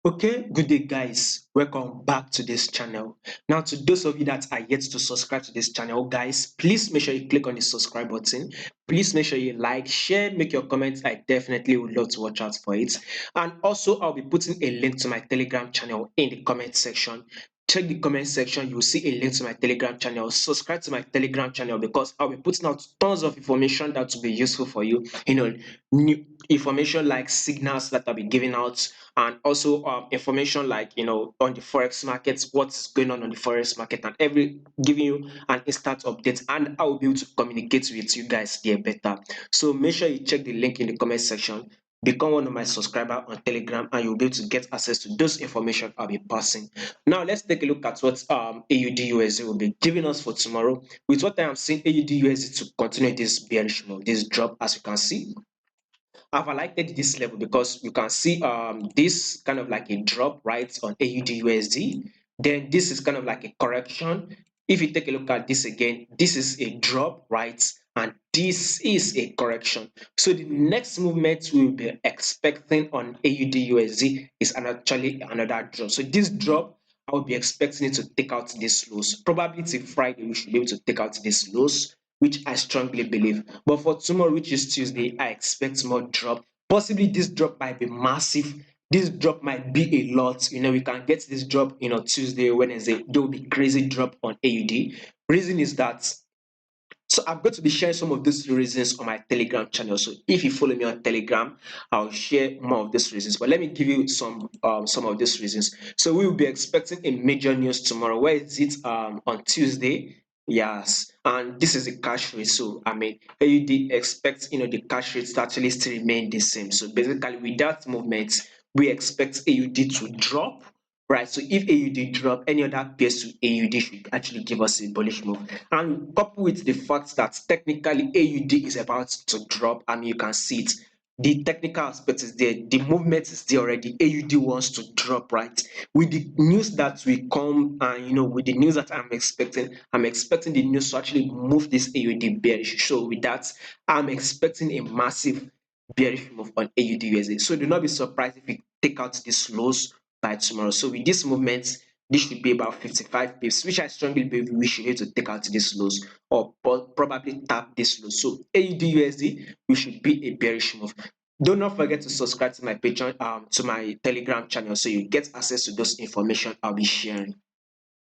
Okay, good day, guys. Welcome back to this channel. Now, to those of you that are yet to subscribe to this channel, guys, please make sure you click on the subscribe button. Please make sure you like, share, make your comments. I definitely would love to watch out for it. And also, I'll be putting a link to my Telegram channel in the comment section. Check the comment section, you'll see a link to my Telegram channel. Subscribe to my Telegram channel because I'll be putting out tons of information that will be useful for you. New information like signals that I'll be giving out, and also information like on the forex markets, what's going on the forex market, and every giving you an instant update, and I will be able to communicate with you guys there better. So make sure you check the link in the comment section, become one of my subscriber on Telegram, and you'll be able to get access to those information I'll be passing. Now let's take a look at what AUDUSD will be giving us for tomorrow. With what I am seeing, AUDUSD to continue this bearish move, this drop, as you can see. I've highlighted this level because you can see this kind of like a drop right on AUD/USD. Then this is kind of like a correction. If you take a look at this again, this is a drop, right? And this is a correction. So the next movement we'll be expecting on AUD/USD is actually another drop. So this drop, I will be expecting it to take out these lows. Probably till Friday, we should be able to take out these lows, which I strongly believe. But for tomorrow, which is Tuesday, I expect more drop. Possibly this drop might be massive. This drop might be a lot. We can get this drop, Tuesday, Wednesday. There will be crazy drop on AUD. Reason is that, so I'm going to be sharing some of these reasons on my Telegram channel. So if you follow me on Telegram, I'll share more of these reasons. But let me give you some of these reasons. So we will be expecting a major news tomorrow. Where is it? On Tuesday. Yes, and this is the cash rate. So I mean, AUD expects the cash rate to actually still remain the same. So basically, with that movement, we expect AUD to drop. Right, so if AUD drop, any other pairs to AUD should actually give us a bullish move. And coupled with the fact that technically AUD is about to drop, and you can see it. The technical aspect is there, the movement is there already. AUD wants to drop, right? With the news that will come, and with the news that I'm expecting the news to actually move this AUD bearish. So with that, I'm expecting a massive bearish move on AUD USD. So do not be surprised if we take out these lows by tomorrow. So with this movement, this should be about 55 pips, which I strongly believe we should need to take out this lows, or probably tap this low. So AUD USD, we should be a bearish move. Do not forget to subscribe to my Patreon, to my Telegram channel, so you get access to those information I'll be sharing.